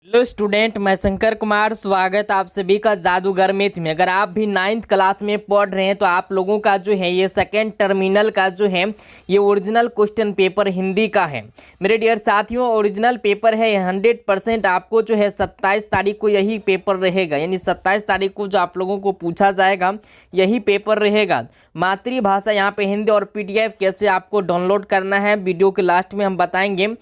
Hello student, मैं शंकर कुमार। स्वागत आप सभी का जादूगर मैथ में। अगर आप भी 9th क्लास में पढ़ रहे हैं तो आप लोगों का जो है ये सेकेंड टर्मिनल का जो है ये ओरिजिनल क्वेश्चन पेपर हिंदी का है मेरे डियर साथियों। ओरिजिनल पेपर है 100%। आपको जो है 27 तारीख को यही पेपर रहेगा, यानी 27 तारीख को जो आप लोगों को पूछा जाएगा यही पेपर रहेगा। मातृभाषा यहाँ पे हिंदी और PDF कैसे आपको डाउनलोड करना है वीडियो के लास्ट में हम बताएंगे।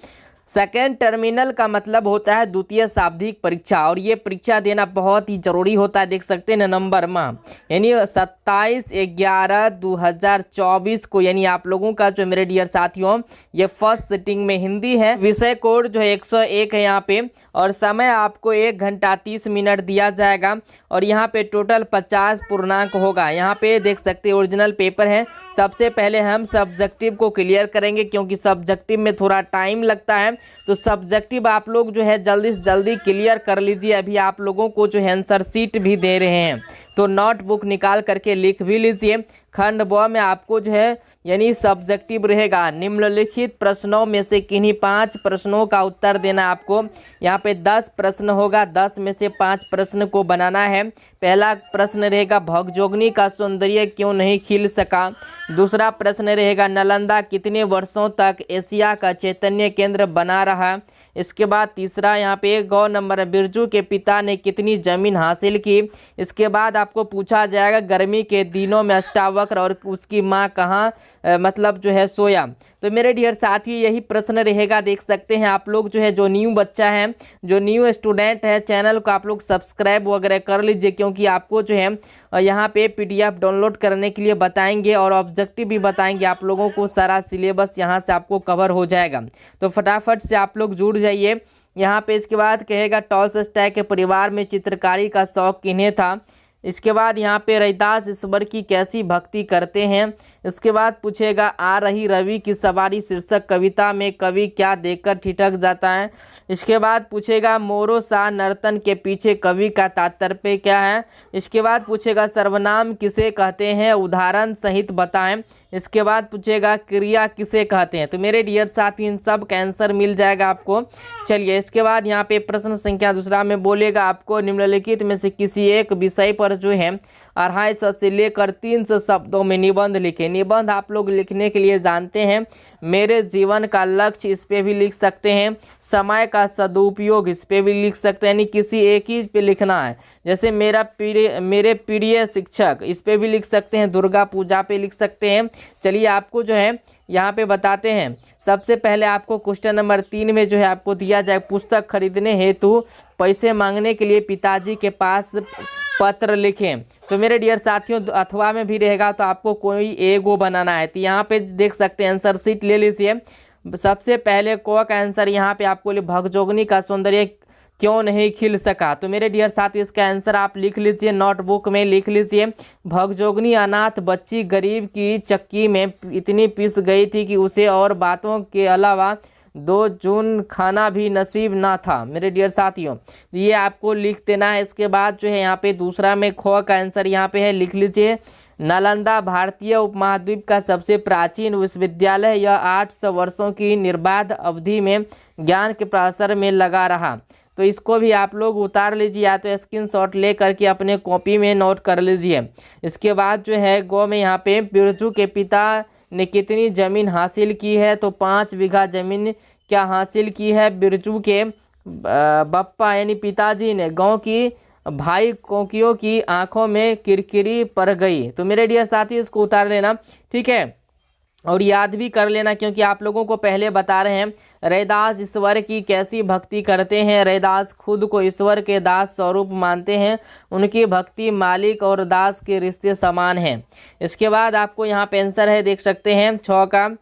सेकेंड टर्मिनल का मतलब होता है द्वितीय शाब्दिक परीक्षा, और ये परीक्षा देना बहुत ही जरूरी होता है। देख सकते हैं नवंबर माह, यानी 27/11/2024 को, यानी आप लोगों का जो मेरे डियर साथियों ये फर्स्ट सिटिंग में हिंदी है। विषय कोड जो है 101 है यहाँ पे, और समय आपको 1 घंटा 30 मिनट दिया जाएगा, और यहाँ पे टोटल 50 पूर्णांक होगा। यहाँ पे देख सकते हैं ओरिजिनल पेपर है। सबसे पहले हम सब्जेक्टिव को क्लियर करेंगे, क्योंकि सब्जेक्टिव में थोड़ा टाइम लगता है, तो सब्जेक्टिव आप लोग जो है जल्दी से जल्दी क्लियर कर लीजिए। अभी आप लोगों को जो है आंसर शीट भी दे रहे हैं, तो नोटबुक निकाल करके लिख भी लीजिए। खंड ब में आपको जो है यानी सब्जेक्टिव रहेगा। निम्नलिखित प्रश्नों में से किन्हीं 5 प्रश्नों का उत्तर देना आपको। यहाँ पे 10 प्रश्न होगा, 10 में से 5 प्रश्न को बनाना है। पहला प्रश्न रहेगा भगजोगनी का सौंदर्य क्यों नहीं खिल सका। दूसरा प्रश्न रहेगा नालंदा कितने वर्षों तक एशिया का चैतन्य केंद्र बना रहा। इसके बाद तीसरा यहाँ पे 9 नंबर बिरजू के पिता ने कितनी जमीन हासिल की। इसके बाद आपको पूछा जाएगा गर्मी के दिनों में अष्टावक्र और उसकी माँ कहाँ मतलब जो है सोया। तो मेरे डियर साथी यही प्रश्न रहेगा। देख सकते हैं आप लोग जो है जो न्यू बच्चा है, जो न्यू स्टूडेंट है, चैनल को आप लोग सब्सक्राइब वगैरह कर लीजिए, क्योंकि आपको जो है यहाँ पे PDF डाउनलोड करने के लिए बताएंगे और ऑब्जेक्टिव भी बताएंगे। आप लोगों को सारा सिलेबस यहाँ से आपको कवर हो जाएगा, तो फटाफट से आप लोग जुड़ जाइए यहाँ पे। इसके बाद कहेगा टॉलस्टॉय के परिवार में चित्रकारी का शौक किन्हें था। इसके बाद यहाँ पे रैदास ईश्वर की कैसी भक्ति करते हैं। इसके बाद पूछेगा आ रही रवि की सवारी शीर्षक कविता में कवि क्या देखकर ठिठक जाता है। इसके बाद पूछेगा मोरो सा नर्तन के पीछे कवि का तात्पर्य क्या है। इसके बाद पूछेगा सर्वनाम किसे कहते हैं, उदाहरण सहित बताएं। इसके बाद पूछेगा क्रिया किसे कहते हैं। तो मेरे डियर साथी इन सब का आंसर मिल जाएगा आपको। चलिए इसके बाद यहाँ पे प्रश्न संख्या दूसरा में बोलेगा आपको निम्नलिखित में से किसी एक विषय पर जो है 250 से लेकर 300 शब्दों में निबंध लिखे। निबंध आप लोग लिखने के लिए जानते हैं मेरे जीवन का लक्ष्य, इस पे भी लिख सकते हैं। समय का सदुपयोग, इस पे भी लिख सकते हैं, यानी किसी एक ही पे लिखना है। जैसे मेरे प्रिय शिक्षक, इस पे भी लिख सकते हैं। दुर्गा पूजा पे लिख सकते हैं। चलिए आपको जो है यहाँ पे बताते हैं। सबसे पहले आपको क्वेश्चन नंबर 3 में जो है आपको दिया जाए पुस्तक खरीदने हेतु पैसे मांगने के लिए पिताजी के पास पत्र लिखें। तो मेरे डियर साथियों अथवा में भी रहेगा, तो आपको कोई एगो बनाना है। तो यहाँ पे देख सकते हैं आंसर शीट ले लीजिए। सबसे पहले को का आंसर यहाँ पे आपको भगजोगनी का सौंदर्य क्यों नहीं खिल सका। तो मेरे डियर साथी इसका आंसर आप लिख लीजिए, नोटबुक में लिख लीजिए। भगजोगनी अनाथ बच्ची गरीब की चक्की में इतनी पिस गई थी कि उसे और बातों के अलावा 2 जून खाना भी नसीब ना था। मेरे डियर साथियों ये आपको लिख देना है। इसके बाद जो है यहाँ पे दूसरा में ख का आंसर यहाँ पे है, लिख लीजिए। नालंदा भारतीय उपमहाद्वीप का सबसे प्राचीन विश्वविद्यालय, यह 800 वर्षों की निर्बाध अवधि में ज्ञान के प्रसार में लगा रहा। तो इसको भी आप लोग उतार लीजिए, या तो स्क्रीनशॉट ले करके अपने कॉपी में नोट कर लीजिए। इसके बाद जो है गो में यहाँ पे बिरजू के पिता ने कितनी ज़मीन हासिल की है। तो 5 बीघा ज़मीन क्या हासिल की है। बिरजू के बप्पा यानी पिताजी ने गांव की भाई कोकियों की आंखों में किरकिरी पड़ गई। तो मेरे डियर साथी इसको उतार लेना, ठीक है, और याद भी कर लेना, क्योंकि आप लोगों को पहले बता रहे हैं रैदास ईश्वर की कैसी भक्ति करते हैं। रैदास खुद को ईश्वर के दास स्वरूप मानते हैं। उनकी भक्ति मालिक और दास के रिश्ते समान हैं। इसके बाद आपको यहाँ पे आंसर है, देख सकते हैं 6 का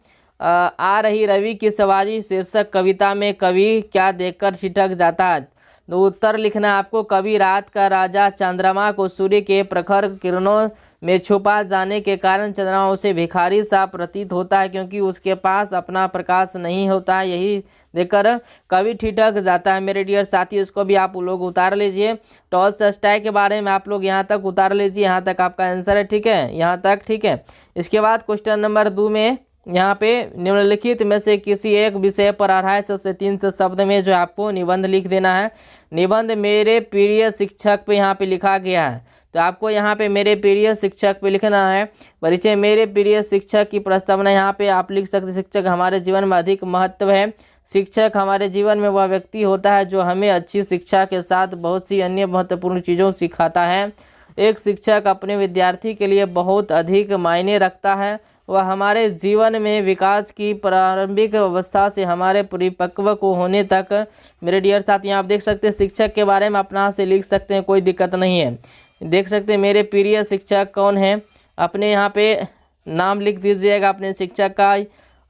आ रही रवि की सवारी शीर्षक कविता में कवि क्या देखकर ठिठक जाता है। तो उत्तर लिखना आपको कवि रात का राजा चंद्रमा को सूर्य के प्रखर किरणों में छुपा जाने के कारण चंद्रमा उसे भिखारी सा प्रतीत होता है, क्योंकि उसके पास अपना प्रकाश नहीं होता है। यही देखकर कवि ठिठक जाता है। मेरे डियर साथी इसको भी आप लोग उतार लीजिए। टॉलस्टॉय के बारे में आप लोग यहाँ तक उतार लीजिए। यहाँ तक आपका आंसर है, ठीक है, यहाँ तक, ठीक है। इसके बाद क्वेश्चन नंबर 2 में यहाँ पे निम्नलिखित में से किसी एक विषय पर 250 से 300 शब्द में जो आपको निबंध लिख देना है। निबंध मेरे प्रिय शिक्षक पे यहाँ पे लिखा गया है, तो आपको यहाँ पे मेरे प्रिय शिक्षक पे लिखना है। परिचय, मेरे प्रिय शिक्षक की प्रस्तावना यहाँ पे आप लिख सकते हैं। शिक्षक हमारे जीवन में अधिक महत्व है। शिक्षक हमारे जीवन में वह व्यक्ति होता है जो हमें अच्छी शिक्षा के साथ बहुत सी अन्य महत्वपूर्ण चीज़ों सिखाता है। एक शिक्षक अपने विद्यार्थी के लिए बहुत अधिक मायने रखता है। वह हमारे जीवन में विकास की प्रारंभिक अवस्था से हमारे परिपक्व को होने तक। मेरे डियर साथी, आप देख सकते हैं शिक्षक के बारे में अपना से लिख सकते हैं, कोई दिक्कत नहीं है। देख सकते हैं मेरे प्रिय शिक्षक कौन है, अपने यहाँ पे नाम लिख दीजिएगा अपने शिक्षक का,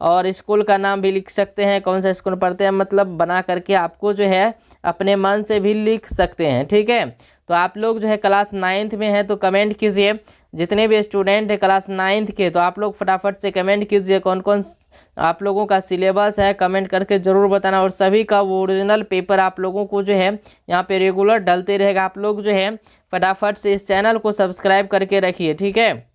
और स्कूल का नाम भी लिख सकते हैं, कौन सा स्कूल में पढ़ते हैं, मतलब बना करके आपको जो है अपने मन से भी लिख सकते हैं। ठीक है, तो आप लोग जो है क्लास 9th में हैं तो कमेंट कीजिए। जितने भी स्टूडेंट हैं क्लास 9th के, तो आप लोग फटाफट से कमेंट कीजिए कौन कौन आप लोगों का सिलेबस है, कमेंट करके ज़रूर बताना। और सभी का वो ओरिजिनल पेपर आप लोगों को जो है यहाँ पे रेगुलर डलते रहेगा। आप लोग जो है फटाफट से इस चैनल को सब्सक्राइब करके रखिए। ठीक है।